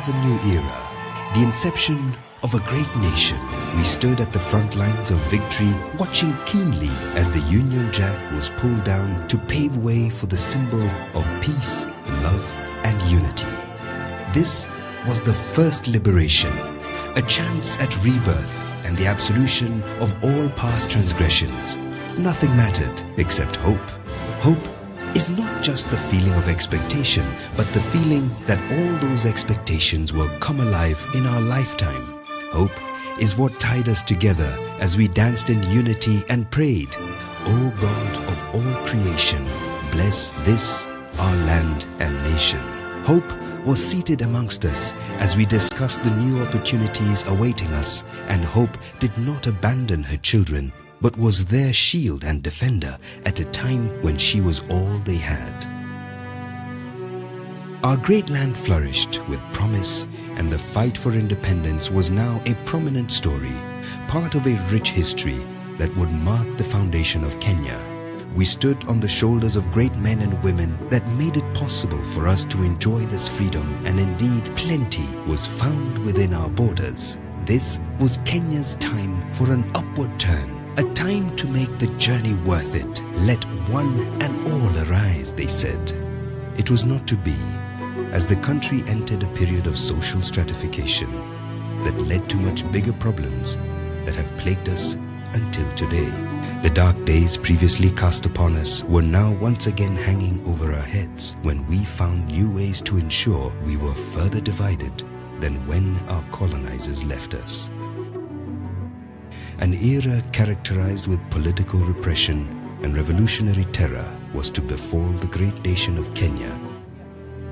of a new era, the inception of a great nation. We stood at the front lines of victory, watching keenly as the Union Jack was pulled down to pave way for the symbol of peace, love, and unity. This was the first liberation, a chance at rebirth and the absolution of all past transgressions. Nothing mattered except hope. Hope is not just the feeling of expectation, but the feeling that all those expectations will come alive in our lifetime. Hope is what tied us together as we danced in unity and prayed, "O God of all creation, bless this, our land and nation." Hope was seated amongst us as we discussed the new opportunities awaiting us, and hope did not abandon her children, but was their shield and defender at a time when she was all they had. Our great land flourished with promise, and the fight for independence was now a prominent story, part of a rich history that would mark the foundation of Kenya. We stood on the shoulders of great men and women that made it possible for us to enjoy this freedom, and indeed plenty was found within our borders. This was Kenya's time for an upward turn, a time to make the journey worth it. Let one and all arise, they said. It was not to be, as the country entered a period of social stratification that led to much bigger problems that have plagued us until today. The dark days previously cast upon us were now once again hanging over our heads when we found new ways to ensure we were further divided than when our colonizers left us. An era characterized with political repression and revolutionary terror was to befall the great nation of Kenya,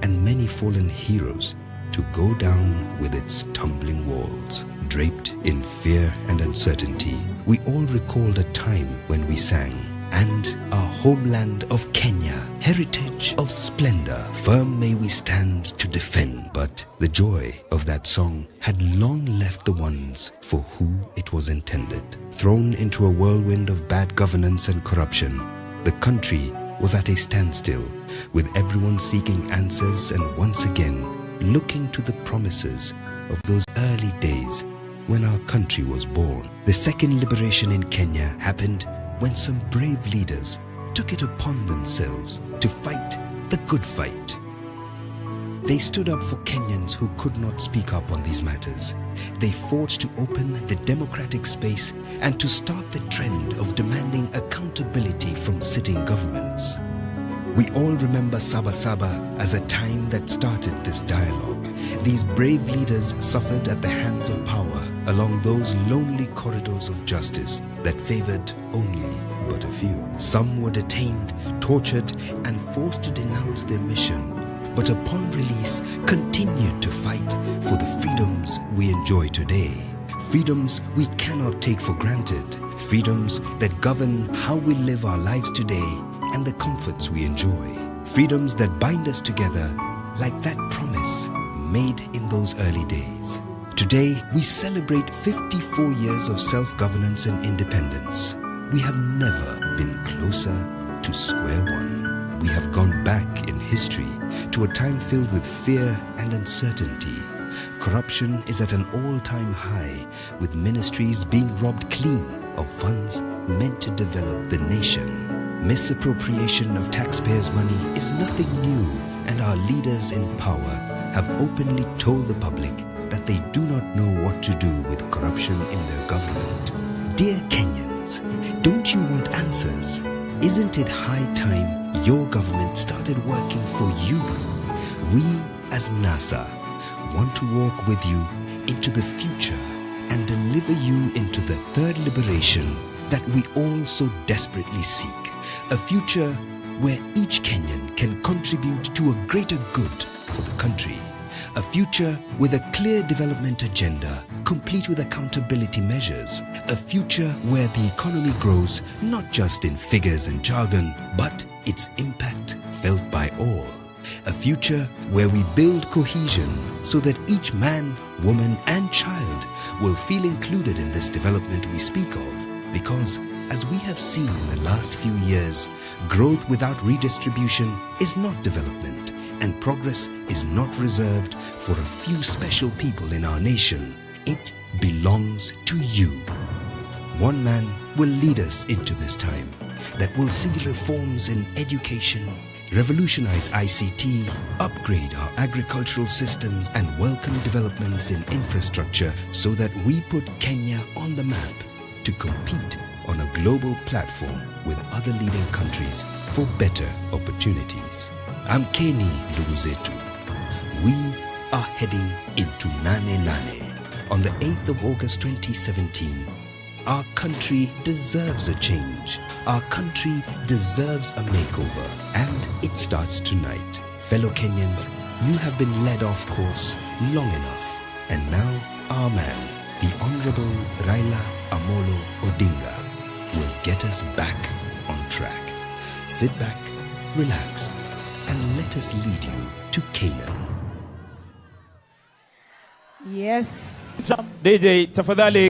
and many fallen heroes to go down with its tumbling walls. Draped in fear and uncertainty, we all recalled a time when we sang, "And our homeland of Kenya, heritage of splendor, firm may we stand to defend." But the joy of that song had long left the ones for who it was intended. Thrown into a whirlwind of bad governance and corruption, the country was at a standstill, with everyone seeking answers and once again looking to the promises of those early days when our country was born. The second liberation in Kenya happened when some brave leaders took it upon themselves to fight the good fight. They stood up for Kenyans who could not speak up on these matters. They fought to open the democratic space and to start the trend of demanding accountability from sitting governments. We all remember Saba Saba as a time that started this dialogue. These brave leaders suffered at the hands of power along those lonely corridors of justice that favored only but a few. Some were detained, tortured, and forced to denounce their mission, but upon release continued to fight for the freedoms we enjoy today. Freedoms we cannot take for granted. Freedoms that govern how we live our lives today and the comforts we enjoy. Freedoms that bind us together like that promise made in those early days. Today, we celebrate 54 years of self-governance and independence. We have never been closer to square one. We have gone back in history to a time filled with fear and uncertainty. Corruption is at an all-time high, with ministries being robbed clean of funds meant to develop the nation. Misappropriation of taxpayers' money is nothing new, and our leaders in power have openly told the public that they do not know what to do with corruption in their government. Dear Kenyans, don't you want answers? Isn't it high time your government started working for you? We as NASA want to walk with you into the future and deliver you into the third liberation that we all so desperately seek. A future where each Kenyan can contribute to a greater good for the country. A future with a clear development agenda, complete with accountability measures. A future where the economy grows not just in figures and jargon, but its impact felt by all. A future where we build cohesion so that each man, woman, and child will feel included in this development we speak of. Because, as we have seen in the last few years, growth without redistribution is not development. And progress is not reserved for a few special people in our nation. It belongs to you. One man will lead us into this time that will see reforms in education, revolutionize ICT, upgrade our agricultural systems, and welcome developments in infrastructure so that we put Kenya on the map to compete on a global platform with other leading countries for better opportunities. Amkeni ndugu zetu. We are heading into Nane Nane. On the 8th of August 2017, our country deserves a change. Our country deserves a makeover. And it starts tonight. Fellow Kenyans, you have been led off course long enough. And now our man, the Honorable Raila Amolo Odinga, will get us back on track. Sit back, relax, and let us lead you to Canaan. Yes. DJ, tafadhali.